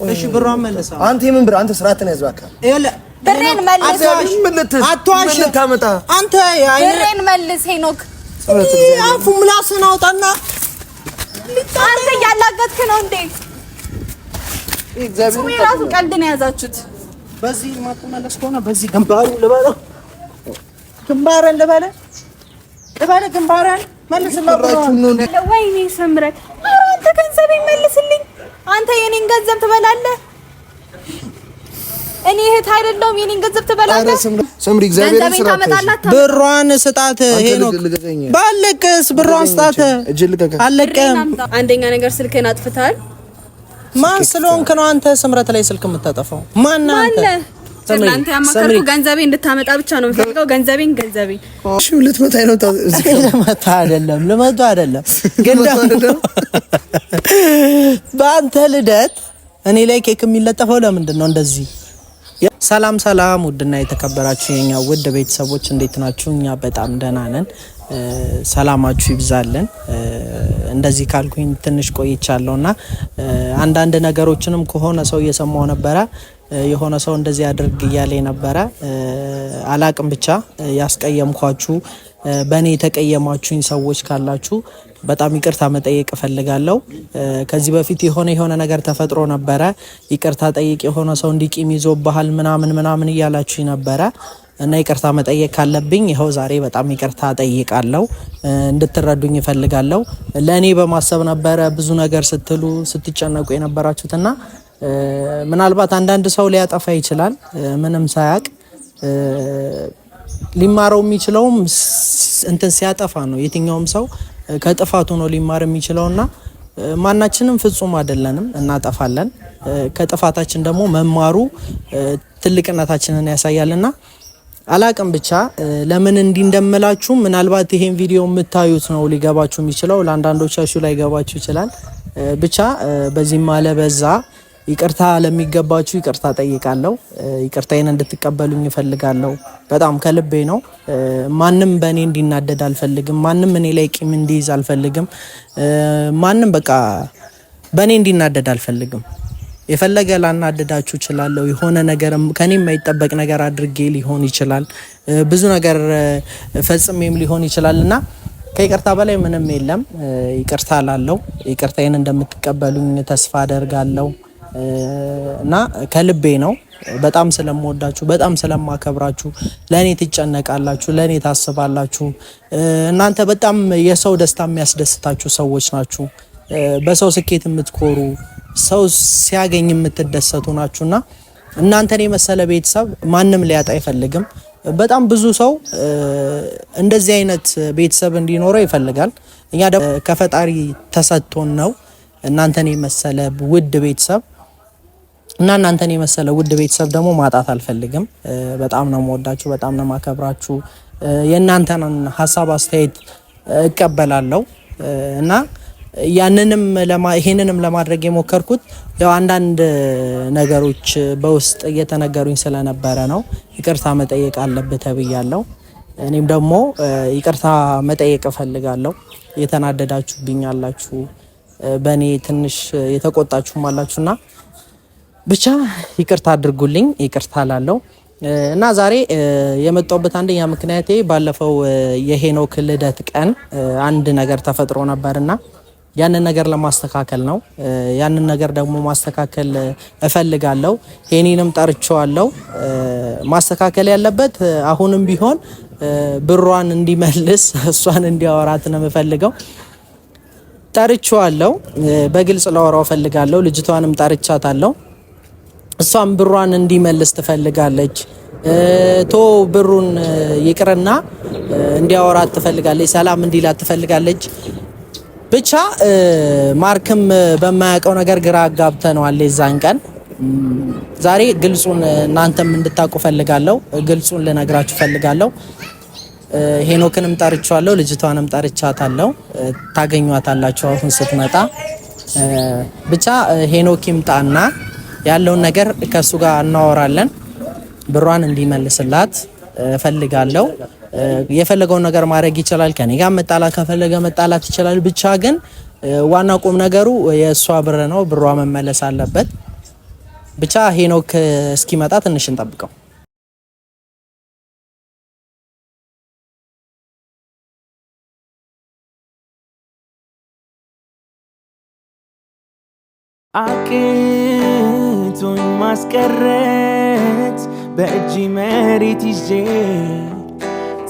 እሺ ብሯን መልሳ። አንተ የምን ብር? አንተ ስርዓትን ያዝ እባክህ። ብሬን መልስ። አትዋሽ። አንተ ብሬን መልስ ሄኖክ። አፉ ምላስን አውጣና አንተ ያላገጥክ ነው እንዴ? እግዚአብሔር ራሱ ቀልድ ነው ያዛችሁት። በዚህ ማጥመለስ ከሆነ በዚህ ግንባሩን ልበለው፣ ግንባሩን ልበለው፣ ግንባሩን መልስና ወይኔ ሰምረት፣ አንተ ገንዘቤን መልስልኝ። አንተ የኔን ገንዘብ ትበላለህ። እኔ እህት አይደለሁም። የኔን ገንዘብ ትበላለህ። ሰምሪ እግዚአብሔር ይስራት። ብሯን ስጣት ሄኖክ። ባለቀስ ብሯን ስጣት። አለቀም። አንደኛ ነገር ስልክህን አጥፍተሃል። ማን ስለሆንክ ነው አንተ ስምረት ላይ ስልክ የምታጠፋው? ማን አንተ? እናንተ ያማከርኩ ገንዘቤ እንድታመጣ ብቻ ነው የምፈልገው። ገንዘቤን እሺ ልትመታኝ ነው? ልመታ አይደለም ግን ደግሞ በአንተ ልደት እኔ ላይ ኬክ የሚለጠፈው ለምንድን ነው እንደዚህ? ሰላም ውድና የተከበራችሁ የኛ ውድ ቤተሰቦች እንዴት ናችሁ? እኛ በጣም ደህና ነን። ሰላማችሁ ይብዛልን። እንደዚህ ካልኩኝ ትንሽ ቆይቻለሁና አንዳንድ ነገሮችንም ከሆነ ሰው እየሰማው ነበረ። የሆነ ሰው እንደዚህ አድርግ እያለ ነበረ። አላቅም ብቻ ያስቀየምኳችሁ በእኔ የተቀየማችሁኝ ሰዎች ካላችሁ በጣም ይቅርታ መጠየቅ እፈልጋለሁ። ከዚህ በፊት የሆነ ነገር ተፈጥሮ ነበረ። ይቅርታ ጠይቅ፣ የሆነ ሰው እንዲቂም ይዞብሃል ምናምን እያላችሁኝ ነበረ እና ይቅርታ መጠየቅ ካለብኝ ይኸው ዛሬ በጣም ይቅርታ ጠይቃለሁ። እንድትረዱኝ እፈልጋለሁ። ለእኔ በማሰብ ነበረ ብዙ ነገር ስትጨነቁ የነበራችሁትና ምናልባት አንዳንድ ሰው ሊያጠፋ ይችላል ምንም ሳያቅ። ሊማረው የሚችለውም እንትን ሲያጠፋ ነው። የትኛውም ሰው ከጥፋቱ ነው ሊማር የሚችለውና ማናችንም ፍጹም አይደለንም፣ እናጠፋለን። ከጥፋታችን ደግሞ መማሩ ትልቅነታችንን ያሳያልና አላቅም ብቻ ለምን እንዲህ እንደምላችሁ ምናልባት ይሄን ቪዲዮ የምታዩት ነው ሊገባችሁ የሚችለው፣ ለአንዳንዶቻችሁ ላይ ገባችሁ ይችላል። ብቻ በዚህ ማለ በዛ ይቅርታ ለሚገባችሁ ይቅርታ ጠይቃለሁ። ይቅርታዬን እንድትቀበሉኝ እፈልጋለሁ። በጣም ከልቤ ነው። ማንም በእኔ እንዲናደድ አልፈልግም። ማንም እኔ ላይ ቂም እንዲይዝ አልፈልግም። ማንም በቃ በእኔ እንዲናደድ አልፈልግም። የፈለገ ላናደዳችሁ እችላለሁ። የሆነ ነገር ከኔ የማይጠበቅ ነገር አድርጌ ሊሆን ይችላል። ብዙ ነገር ፈጽሜም ሊሆን ይችላልና ከይቅርታ በላይ ምንም የለም። ይቅርታ ላለው ይቅርታዬን እንደምትቀበሉኝ ተስፋ አደርጋለሁ እና ከልቤ ነው። በጣም ስለምወዳችሁ፣ በጣም ስለማከብራችሁ፣ ለኔ ትጨነቃላችሁ፣ ለኔ ታስባላችሁ። እናንተ በጣም የሰው ደስታ የሚያስደስታችሁ ሰዎች ናችሁ። በሰው ስኬት የምትኮሩ፣ ሰው ሲያገኝ የምትደሰቱ ናችሁና እናንተን የመሰለ ቤተሰብ ማንም ሊያጣ አይፈልግም። በጣም ብዙ ሰው እንደዚህ አይነት ቤተሰብ እንዲኖረው ይፈልጋል። እኛ ደግሞ ከፈጣሪ ተሰጥቶን ነው እናንተን የመሰለ ውድ ቤተሰብ እና እናንተን የመሰለ ውድ ቤተሰብ ደግሞ ማጣት አልፈልግም። በጣም ነው የምወዳችሁ፣ በጣም ነው የማከብራችሁ። የእናንተን ሀሳብ አስተያየት እቀበላለሁ እና ይሄንንም ለማድረግ የሞከርኩት ያው አንዳንድ ነገሮች በውስጥ እየተነገሩኝ ስለነበረ ነው። ይቅርታ መጠየቅ አለብህ ተብያለሁ። እኔም ደግሞ ይቅርታ መጠየቅ እፈልጋለሁ። የተናደዳችሁብኝ አላችሁ፣ በእኔ ትንሽ የተቆጣችሁም አላችሁና ብቻ ይቅርታ አድርጉልኝ። ይቅርታ ላለው እና ዛሬ የመጣሁበት አንደኛ ምክንያቴ ባለፈው የሄኖክ ልደት ቀን አንድ ነገር ተፈጥሮ ነበርና ያንን ነገር ለማስተካከል ነው። ያንን ነገር ደግሞ ማስተካከል እፈልጋለሁ። ሄኒንም ጠርቼዋለሁ። ማስተካከል ያለበት አሁንም ቢሆን ብሯን እንዲመልስ እሷን እንዲያወራት ነው የምፈልገው። ጠርቼዋለሁ። በግልጽ ላወራው እፈልጋለሁ። ልጅቷንም ጠርቻታለሁ። እሷም ብሯን እንዲመልስ ትፈልጋለች። ብሩን ይቅርና እንዲያወራት ትፈልጋለች። ሰላም እንዲላት ትፈልጋለች። ብቻ ማርክም በማያውቀው ነገር ግራ አጋብተነዋል የዛን ቀን። ዛሬ ግልጹን እናንተም እንድታውቁ ፈልጋለሁ። ግልጹን ልነግራችሁ ፈልጋለሁ። ሄኖክንም ጠርቻለሁ፣ ልጅቷንም ጠርቻታለሁ። ታገኟታላችሁ አሁን ስትመጣ። ብቻ ሄኖክ ይምጣና ያለውን ነገር ከሱ ጋር እናወራለን። ብሯን እንዲመልስላት ፈልጋለሁ። የፈለገውን ነገር ማድረግ ይችላል። ከኔ ጋር መጣላት ከፈለገ መጣላት ይችላል። ብቻ ግን ዋና ቁም ነገሩ የእሷ ብር ነው። ብሯ መመለስ አለበት። ብቻ ሄኖክ እስኪመጣ ትንሽ እንጠብቀው። አቅቶኝ ማስቀረት በእጅ መሬት ይዤ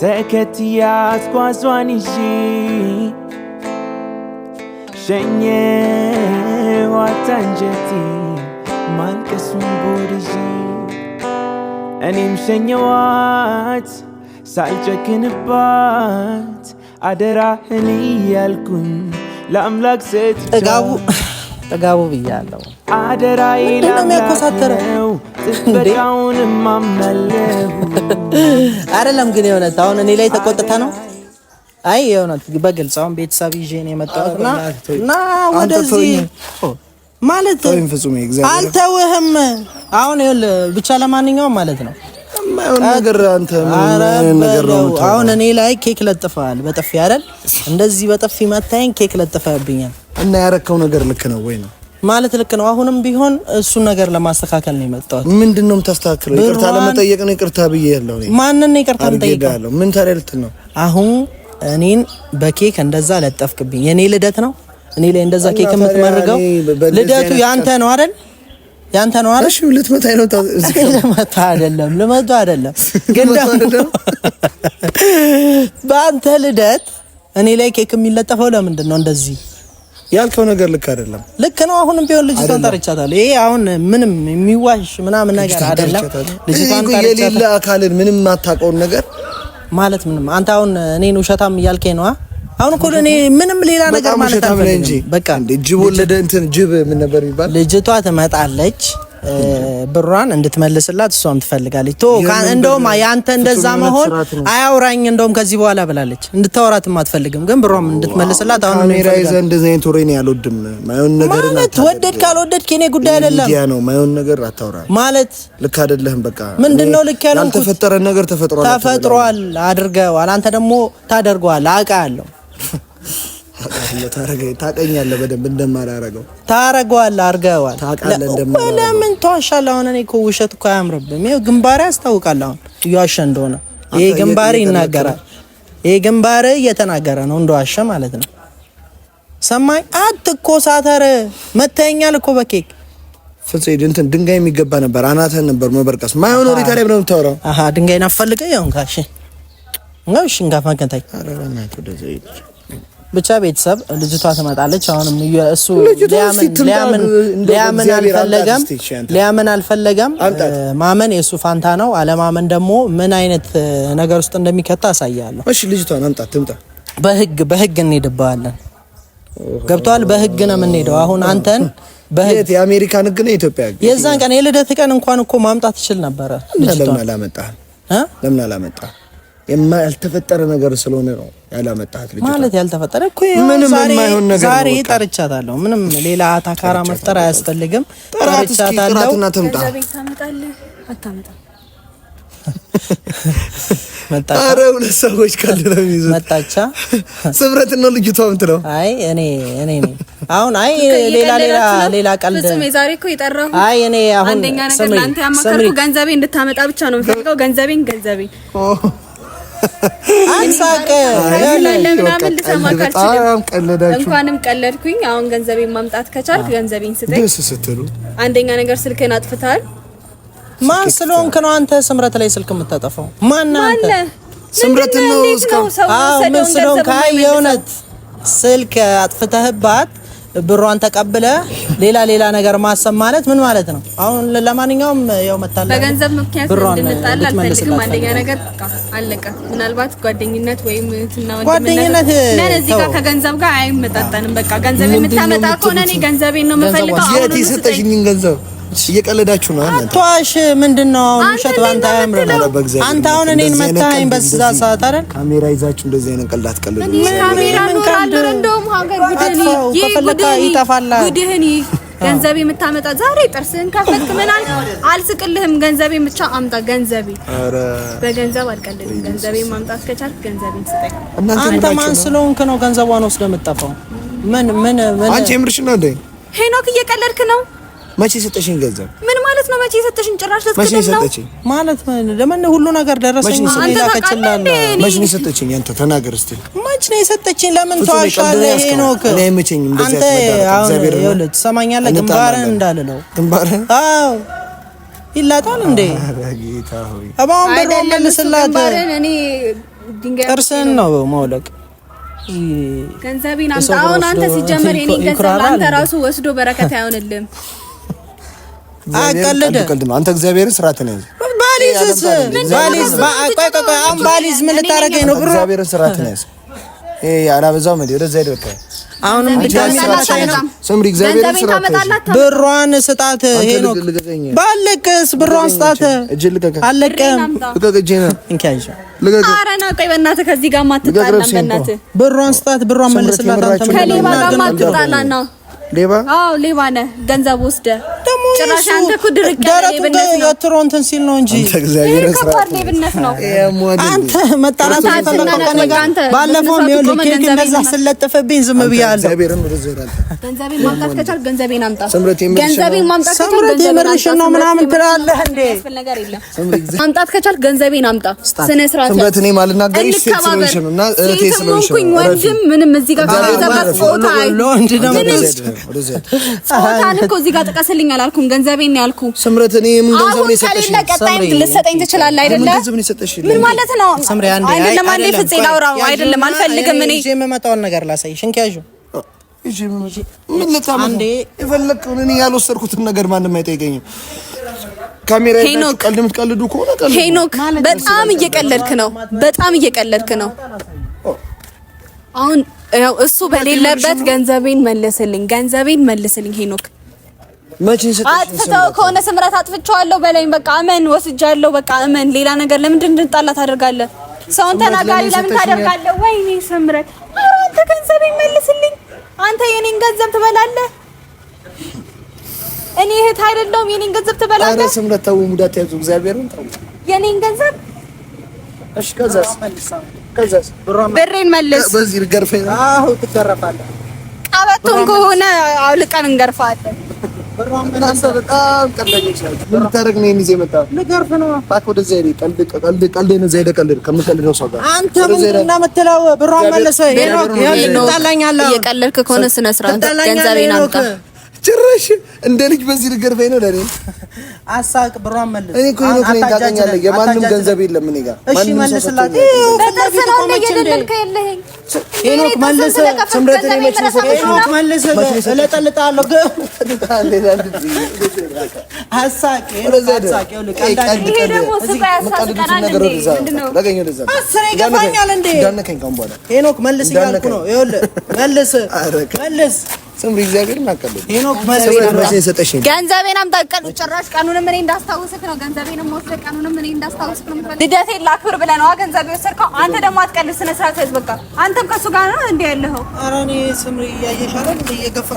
ተከትያት ጓዟን ይዤ ሸኘኋት አንጀቴ ማልቀሱን ቦርዤ እኔም ሸኘኋት ሳልጨክንባት አደራህን እያልኩኝ ለአምላክ ጥጋቡ ብያለሁ። አደራዬ ለሚያኮሳተረው ጥበቃውንም አምናለሁ። አይደለም ግን የእውነት አሁን እኔ ላይ ተቆጥታ ነው። አይ የእውነት በግልጽ አሁን ቤተሰብ ይዤ ነው የመጣሁትና እና ወደዚህ ማለት አልተውህም። አሁን ይኸውልህ ብቻ ለማንኛውም ማለት ነው የማይሆን ነገር አንተ ምን ነገር ነው? አሁን እኔ ላይ ኬክ ለጥፈሃል በጥፊ አይደል? እንደዚህ በጥፊ መታኝ ኬክ ለጥፈህብኛል እና ያረከው ነገር ልክ ነው ወይ ነው ማለት ልክ ነው። አሁንም ቢሆን እሱን ነገር ለማስተካከል ነው የመጣሁት። ምንድነው የምታስተካክለው? ይቅርታ ለመጠየቅ ነው። ይቅርታ ብዬ ያለው ነው። ማንን ነው ይቅርታ የምጠይቀው? ምን ታዲያ ልትል ነው? አሁን እኔን በኬክ እንደዛ ለጠፍክብኝ። የኔ ልደት ነው እኔ ላይ እንደዛ ኬክ የምትመርገው? ልደቱ ያንተ ነው አይደል? ያንተ ነው አይደል? እሺ ልትመታኝ ነው? ልመታ አይደለም ግን ደግሞ በአንተ ልደት እኔ ላይ ኬክ የሚለጠፈው ለምንድን ነው? እንደዚህ ያልከው ነገር ልክ አይደለም። ልክ ነው። አሁንም ቢሆን ልጅቷን ጠርቻታለሁ። ይሄ አሁን ምንም የሚዋሽ ምናምን ነገር አይደለም። ልጅቷን ጠርቻታለሁ። የሌላ አካልን ምንም ማታውቀውን ነገር ማለት ምንም አንተ አሁን እኔን ውሸታም እያልከኝ ነው? አሁን እኮ እኔ ምንም ሌላ ነገር ማለት አልፈልግም። በቃ ጅብ ወለደ እንትን ጅብ ምን ነበር የሚባል? ልጅቷ ትመጣለች ብሯን እንድትመልስላት እሷም ትፈልጋለች። እንደውም ያንተ እንደዛ መሆን አያውራኝ እንደውም ከዚህ በኋላ ብላለች። እንድታወራትም አትፈልግም ግን ብሯም እንድትመልስላት አሁን ካሜራ ይዘህ እንደዚህ አይነት ወሬ ነው ያልወድም። ማይሆን ነገር ማለት ወደድክ ካልወደድክ የኔ ጉዳይ አይደለም። ያ ነው ማይሆን ነገር አታውራ ማለት ልክ አይደለህም። በቃ ምንድነው ልክ ያልኩት? ያልተፈጠረ ነገር ተፈጥሯል አድርገዋል። አንተ ደግሞ ታደርገዋለህ አውቃለሁ። ታቀኛለህ በደንብ እንደማላረገው ታረጋዋለህ አርገዋል። ለምን ተዋሻለህ? አሁን እኔ እኮ ውሸት እኮ አያምርብም። ይሄ ግንባሬ ያስታውቃል። አሁን እየዋሸ እንደሆነ ይሄ ግንባሬ ይናገራል። ይሄ ግንባሬ እየተናገረ ነው እንደዋሸ ማለት ነው። ሰማይ አትኮሳተር። መተኛል እኮ በኬክ ፍጽድ እንትን ድንጋይ የሚገባ ነበር። አናተን ነበር መበርቀስ ማይሆን ወሬ ታዲያ ብለው ተወራው። ድንጋይን አፈልገ ይሁን ካሽ ነው እሺ እንጋፋከንታይ ብቻ ቤተሰብ ልጅቷ ትመጣለች። አሁንም እሱ ሊያምን አልፈለገም። ማመን የሱ ፋንታ ነው። አለማመን ደግሞ ምን አይነት ነገር ውስጥ እንደሚከታ አሳያለሁ። እሺ ልጅቷን አምጣት ትምጣ። በህግ እንሄድባለን። ገብቷል? በህግ ነው የምንሄደው። አሁን አንተን በህግ የአሜሪካን ህግ ነው የኢትዮጵያ ህግ። የዛን ቀን የልደት ቀን እንኳን እኮ ማምጣት ይችል ነበር። ለምን አላመጣህ? ያልተፈጠረ ነገር ስለሆነ ነው ያላመጣት። ልጅ ማለት ያልተፈጠረ እኮ ዛሬ ጠርቻታለሁ። ምንም ሌላ አታካራ መፍጠር አያስፈልግም። ጠርቻታለሁ። አረ ሁለት ሰዎች ቀልለው ይዘው መጣቻ ስብረት ነው ልጅቷ የምትለው። አይ እኔ ነኝ አሁን። አይ ሌላ ቀልድ ፍጹም ዛሬ እኮ የጠራሁ። አይ እኔ አሁን አንደኛ ነገር ላንተ ያማከርኩ ገንዘቤ እንድታመጣ ብቻ ነው የምፈልገው። ገንዘቤን አንሳቀ ለምን ልሰማካችሁ? እንኳንም ቀለድኩኝ። አሁን ገንዘቤን ማምጣት ከቻልክ ገንዘቤን ስጠኝ። ደስ ስትሉ አንደኛ ነገር ስልክህን አጥፍተሃል። ማን ስለሆንክ ነው አንተ ስምረት ላይ ስልክ የምታጠፋው? ማን አንተ? ስምረት ነው እስካሁን። ምን ስለሆንክ? አይ የእውነት ስልክ አጥፍተህባት ብሯን ተቀብለ ሌላ ነገር ማሰብ ማለት ምን ማለት ነው? አሁን ለማንኛውም ያው መጣለ በገንዘብ ምክንያት እንድንጣላ አልፈልግም። አንደኛ ነገር አለቀ። ምናልባት ጓደኝነት ወይም እንትና ጓደኝነት እዚህ ጋር ከገንዘብ ጋር አይመጣጠንም። በቃ ገንዘብ የምታመጣ ከሆነ እኔ ገንዘቤን ነው የምፈልገው። የት ይሰጠሽኝ ገንዘብ? እየቀለዳችሁ ነው። አትዋሽ። ምንድነው ውሸት? አንተ አያምርም። አንተ አሁን እኔን መታኸኝ በዛ ሰዓት አይደል? ካሜራ ይዛችሁ እንደዚህ አይነት ቀልድ አትቀልዱ። ካሜራ ነው አልደረ እንደውም ሀገር ጉድህን ገንዘብ የምታመጣ ዛሬ ጥርስህን ከፈትክ ምን አልስቅልህም። ገንዘቤን ብቻ አምጣ። ገንዘቤ በገንዘብ አልቀልድም። ገንዘቤን ማምጣት ከቻልክ ገንዘቤን ስጠኝ። አንተ ማን ስለሆንክ ነው ገንዘቧን ወስደህ የምትጠፋው? ምን አንቺ የምርሽ ነው እንዴ? ሄኖክ እየቀለድክ ነው። መቼ ሰጠሽኝ ገንዘብ? ምን ማለት ማለት ነው? መቼ ሰጠሽኝ? ጭራሽ ልትከደኝ ነው ማለት ለምን ሁሉ ነገር ደረሰኝ ስለላከችላል። መቼ ነው ሰጠችኝ? አንተ ተናገር እስቲ። መቼ ነው ሰጠችኝ? ለምን ተዋሻለህ? ሄኖክ እኔ አይመቸኝም እንደዚህ ያስመጣ እግዚአብሔር ነው። ትሰማኛለህ? ግንባርህን እንዳልለው ግንባርህን አዎ ይላታል እንዴ? ጌታ ሆይ አባን ብሮ መልስላት። ግንባርህን እኔ ድንጋይ ጥርስህን ነው ማውለቅ። ገንዘቤን አምጣ። አሁን አንተ ሲጀመር የኔ ገንዘብ አንተ ራሱ ወስዶ በረከት አይሆንልህም። አቀልድ አንተ እግዚአብሔርን ስርዓትን ያዝ። ባሊዝ ባሊዝ ምን ልታረገኝ ነው? ብሮ እግዚአብሔርን ስርዓትን ያዝ። አላበዛው ማለት ወደዛ ሄደ በቃ አሁንም ድጋሚ ሰምሪ እግዚአብሔርን ስርዓት ብሯን ስጣት። ሄኖክ ባለቀስ ብሯን ስጣት። አለቀም ልቀቀኝ እንካይሽ ልቀቀኝ። ኧረ ና ቆይ በእናትህ ከዚህ ጋር ማትጣላ በእናትህ ብሯን ስጣት። ብሯን መልስላት። አንተ ከሌባ ጋር ማትጣላ ነው። ሌባ አዎ ሌባ ነህ። ገንዘብ ወስደህ ጭራሽ አንተ እኮ ድርቅ ያለ ሌብነት ነው። የትሮንትን ሲል ነው እንጂ አንተ እግዚአብሔርን ስርዓት ሌብነት ነው። አንተ መጣላት ባለፈው ነው ኬክ እንደዛ ስለጠፈብኝ ዝም ብያለሁ። እግዚአብሔርን ወደዘራል። ገንዘቤን ማምጣት ከቻልክ ገንዘቤን አምጣ። ገንዘቤን ማምጣት ከቻልክ ሰምረት የምርሽ ነው ምናምን ትላለህ እንዴ? ነገር የለም። ማምጣት ከቻልክ ገንዘቤን አምጣ። ስነ ስርዓት ሰምረት እኔ ማልናገር ስለሽ ነው እና እቴ ስለሽ ነው። ወንድም ምንም እዚህ ጋር ከገንዘብ ፎታ ወንድ ደግሞ ጾታን እኮ እዚህ ጋር ጥቀስልኝ አላልኩም። ገንዘቤን ነው ያልኩ። ስምረት እኔ ምን ገንዘብ ነው የሰጠሽ? ቀጣይም ልትሰጠኝ ትችላለህ አይደለ? ምን ማለት ነው? አይደለም አንዴ ፍፄ ላውራው አይደለም አልፈልግም። እኔ እጄ የምመጣውን ነገር ላሳይሽ። እንኪያዡ እጄ ምን ልታመጣ የፈለግከውን እኔ ያልወሰድኩትን ነገር ማንም አይጠይቀኝም። ካሜራ ይዘህ ቀልድ የምትቀልዱ ከሆነ ቀልድ ሄኖክ በጣም እየቀለድክ ነው። በጣም እየቀለድክ ነው። አሁን ያው እሱ በሌለበት ገንዘቤን መልስልኝ። ገንዘቤን መልስልኝ ሄኖክ። መቼ ሰጠሽ? አጥፍተው ከሆነ ስምረት አጥፍቼዋለሁ በለኝ። በቃ እመን፣ ወስጃለሁ። በቃ እመን። ሌላ ነገር ለምንድን እንድንጣላ ታደርጋለህ? ሰውን ተናጋሪ ለምን ታደርጋለህ? ወይኔ ስምረት፣ አንተ ገንዘቤን መልስልኝ። አንተ የኔን ገንዘብ ትበላለህ። እኔ እህት አይደለሁም? የኔን ገንዘብ ትበላለህ? ኧረ ስምረት ተው፣ ሙዳት ያዙ። እግዚአብሔርን ተው። የኔን ገንዘብ እሺ፣ ከዛስ ብሬን መልስ። በዚህ ልገርፈኝ? አዎ ትገረፋለህ። ቀበቶን ከሆነ አውልቀን እንገርፋለን። በጣም ቀልደኞች ናቸው። ምን ታደርግ ነው? ይሄን ይዘህ መጣህ? ልገርፍ ነው። እባክህ ወደዚያ ሄድ። ቀልድ ነው። ዘይደ ቀልድ ከምትቀልደው ሰው ጋር አንተ ምንድን ነው የምትለው? ብሯን መልሰህ ሄኖክ ትጣላኛለህ። እየቀለድክ ከሆነ ስነ ስርዓት ገንዘቤን አምጣ። ጭራሽ እንደ ልጅ በዚህ ልገርፈኝ ነው ለኔ? አሳቅ። ብሯን መልስ። እኔ እኮ ሄኖክ ነኝ ታውቀኛለህ። የማንም ገንዘብ የለም እኔ ጋር። እሺ መልስላት። ሄኖክ መልስ። ስምረት እኔ መች ነው ሄኖክ መልስ። እለጠልጣለሁ። አሳቅ። አሳቅ። ሄኖክ መልስ እያልኩ ነው። ይኸውልህ መልስ መልስ። ስምሪ እግዚአብሔርን አቀልኝ። ሄኖክ ገንዘቤን አምጣ። ጭራሽ ቀኑንም እኔ እንዳስታውስክ ነው። ገንዘቤንም ወስደህ ቀኑንም እኔ እንዳስታውስክ ነው የምፈልገው። ልደቴን ላክብር ብለህ ነው ገንዘብ የወሰድከው። አንተ ደግሞ አትቀልድ። ስነ ስርዓት ያዝ። በቃ አንተም ከሱ ጋር ነው እንዴ ያለኸው? ኧረ እኔ ስምሪ እያየሽ አይደል? እየገፋ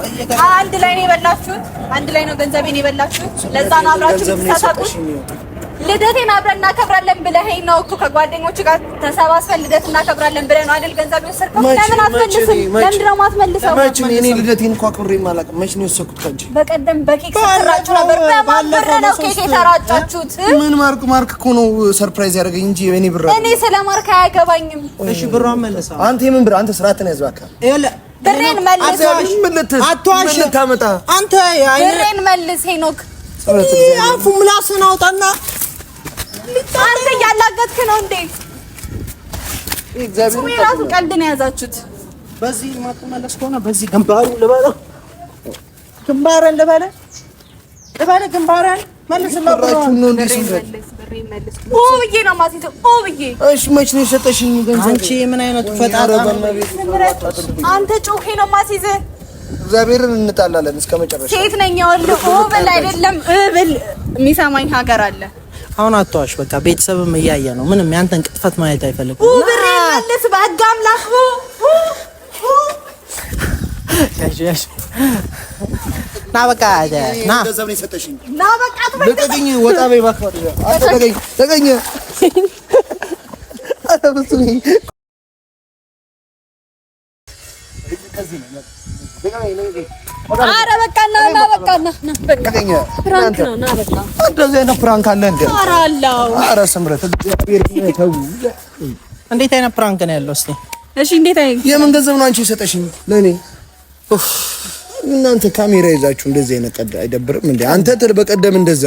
አንድ ላይ ነው የበላችሁት። አንድ ላይ ነው ገንዘቤን የበላችሁት። ለዛ ነው አብራችሁ ተሳሳቁት። ልደቴን አብረን እናከብራለን ብለኸኝ ነው እኮ ከጓደኞቹ ጋር ተሰባስበን ልደት እናከብራለን ብለህ ነው አይደል ገንዘብ የወሰድከው? ለምን አትመልስም? ለምንድን ነው የማትመልሰው? መች ነው እኔ ልደቴን እንኳን አክብሬም አላውቅም። መች ነው የወሰድኩት ከአንቺ? በቀደም በኬክ ስትራጩ ነበር። በማብረ ነው ኬክ የተራጫችሁት። ምን ማርክ እኮ ነው ሰርፕራይዝ ያደረገኝ እንጂ እኔ ብር እኔ ስለ ማርክ አያገባኝም። እሺ ብሯን መልሳ። አንተ የምን ብር? አንተ ስርዓትን ያዝ እባክህ። ብሬን መልስ። አትዋሽ። ታመጣ አንተ ብሬን መልስ ሄኖክ። አፉ ምላስህን አውጣና አንተ እያላገጥክ ነው እንዴ? እግዚአብሔር ራሱ ቀልድ ነው የያዛችሁት። በዚህ ማትመለስ ከሆነ በዚህ ግንባሩን ልበለው። ግንባሩን ልበለው ግንባሩን መልስ ነው እንዴ? መልስ ኦ ብዬ ነው ማሲቶ ኦ ብዬ። እሺ መች ነው የሰጠሽኝ ገንዘብ? አንቺ ምን አይነቱ ፈጣጣ አንተ ጮኬ ነው ማሲዘ። እግዚአብሔርን እንጣላለን እስከ መጨረሻ። ሴት ነኝ ያወልኩ ኦ ብል አይደለም እብል የሚሰማኝ ሀገር አለ። አሁን አትዋሽ። በቃ ቤተሰብም እያየ ነው። ምንም ያንተን ቅጥፈት ማየት አይፈልግም። ብሬ መልስ በህግ አምላክ ና በቃ ና ገንዘብ ነው የሰጠሽኝ። ና በቃ ተገኘ ወጣ በይ እባክህ። ተገኘ አረ ኧረ በቃ ና በቃ ፕራንክ ነው ና በቃ እንደዚህ አይነት ፕራንክ አለ እንዴ? ኧረ አለው። ኧረ ስምረት እግዚአብሔር ይተው። እንዴት አይነት ፕራንክ ነው ያለው? እስቲ እሺ እንዴት አይነት የምን ገንዘብ ነው አንቺ የሰጠሽኝ ለኔ? እናንተ ካሜራ ይዛችሁ እንደዚህ አይነት ቀልድ አይደብርም እንዴ? አንተ በቀደም እንደዛ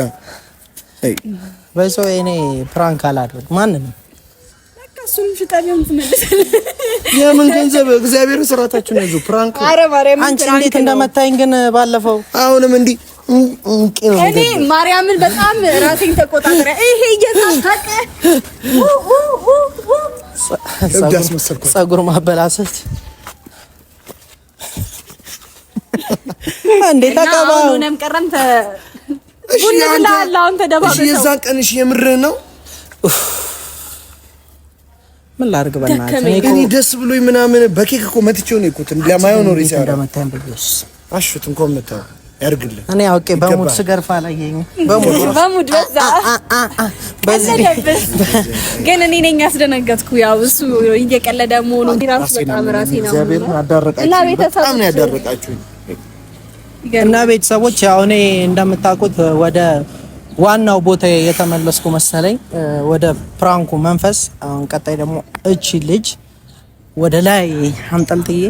በሰው እኔ ፕራንክ አላደርግ ማንንም በቃ እሱን ፍቃዴን ትመልሳለህ። የምን ገንዘብ እግዚአብሔር ስራታችሁን ያዙ። ፕራንክ ኧረ ማርያም አንቺ እንዴት እንደመታኝ ግን ባለፈው አሁንም እንዲ እኔ ማርያምን በጣም ራሴን ተቆጣጣሪ ይሄ እየታቀ ጸጉር ማበላሰት እንዴ ተቀባው ምንም ቀረም እሺ የዛን ቀን እሺ የምርህ ነው? ምን ላድርግ በእናትህ እኔ ደስ ብሎኝ ምናምን በኬክ እኮ መትቼው ነው እኮ ለማየው ነው ሪሳ እንደመታኝ በልስ አሹት እንኳን መታው ያርግልህ። እኔ አውቄ በሙድ ስገርፋ አላየኝ በሙድ በዛ ግን እኔ ነኝ ያስደነገጥኩ። ያው እሱ እየቀለደ መሆኑ ራሱ በጣም ራሴ ነው እግዚአብሔር አዳረቃችሁ በጣም ነው ያዳረቃችሁ። እና ቤተሰቦች ያው እኔ እንደምታውቁት ወደ ዋናው ቦታ የተመለስኩ መሰለኝ፣ ወደ ፕራንኩ መንፈስ። አሁን ቀጣይ ደግሞ እቺ ልጅ ወደ ላይ አንጠልጥዬ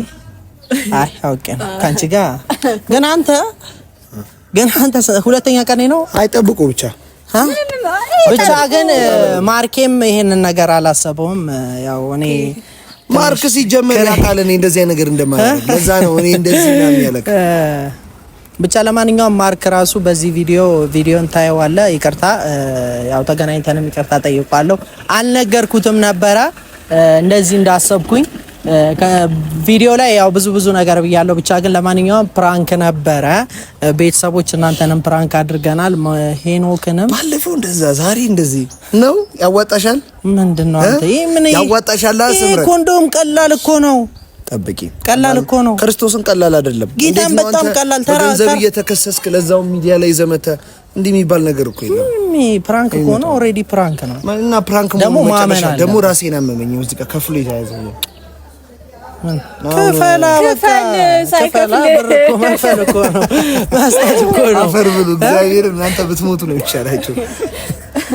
አይ አውቄ ነው ካንቺ ጋር ግን አንተ ሁለተኛ ቀኔ ነው አይጠብቁ ብቻ ግን ማርኬም ይሄንን ነገር አላሰበውም። ያው እኔ ማርክ ሲጀመር ያውቃል እኔ እንደዚህ አይነት ነገር እንደማያደርግ ለዛ ነው እኔ እንደዚህ ነው የሚያለቅ ብቻ ለማንኛውም ማርክ ራሱ በዚህ ቪዲዮን ታየዋለህ። ይቅርታ ያው ተገናኝተንም ይቅርታ ጠይቃለሁ። አልነገርኩትም ነበረ እንደዚህ እንዳሰብኩኝ ከቪዲዮ ላይ ያው ብዙ ነገር ብያለሁ። ብቻ ግን ለማንኛውም ፕራንክ ነበረ። ቤተሰቦች እናንተንም ፕራንክ አድርገናል። ሄኖክንም ባለፈው እንደዛ ዛሬ እንደዚህ ነው ያዋጣሻል። ምንድነው አንተ ይሄ ምን ያዋጣሻል? አስምረት ኮንዶም ቀላል እኮ ነው። ጠብቂ ቀላል እኮ ነው። ክርስቶስን ቀላል አይደለም። ጌታን በጣም ቀላል ገንዘብ እየተከሰስክ ለዛው ሚዲያ ላይ ዘመተ እንዲህ የሚባል ነገር እኮ የለም። ፕራንክ እኮ ነው። ኦሬዲ ፕራንክ ነው እና ፕራንክ ደግሞ ማመን አለ። ደግሞ ራሴን አመመኝ። ሙዚቃ ከፍሎ የተያዘ ነው ከፈላ ብር እኮ መክፈል እኮ ነው ማስታወቅ እኮ ነው። አፈር ብሉ እግዚአብሔር እናንተ ብትሞቱ ነው ይቻላችሁ።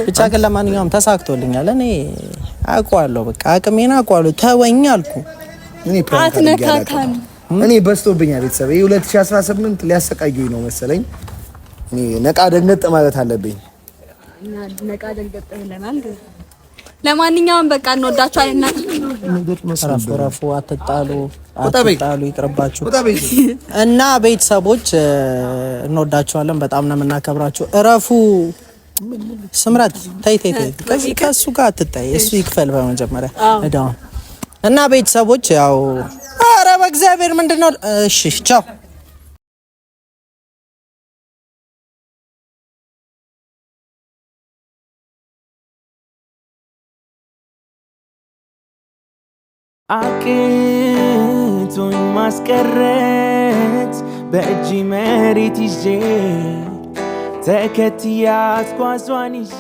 ብቻ ግን ለማንኛውም ተሳክቶልኛል። እኔ አውቀዋለሁ፣ በቃ አቅሜን አውቀዋለሁ። ተወኝ አልኩ። እኔ ፕራንክ አድርጋለሁ። እኔ በስቶብኛል ቤተሰብ። ይሄ 2018 ሊያሰቃዩኝ ነው መሰለኝ። እኔ ነቃ ደንገጥ ማለት አለብኝ። ነቃ ደንገጥ ብለናል። ለማንኛውም በቃ እንወዳችኋለን። ረፉ አትጣሉ፣ ይቅርባችሁ እና ቤተሰቦች እንወዳችኋለን። በጣም ነው የምናከብራችሁ። እረፉ። ስምረት ተይ ከእሱ ጋር አትጣይ። እሱ ይክፈል በመጀመሪያ እዳውን እና ቤተሰቦች ያው ኧረ በእግዚአብሔር ምንድነው? እሺ ቻው። አቅቶኝ ማስቀረት በእጅ መሬት ይዤ ተከትያት ጓዟን ይዤ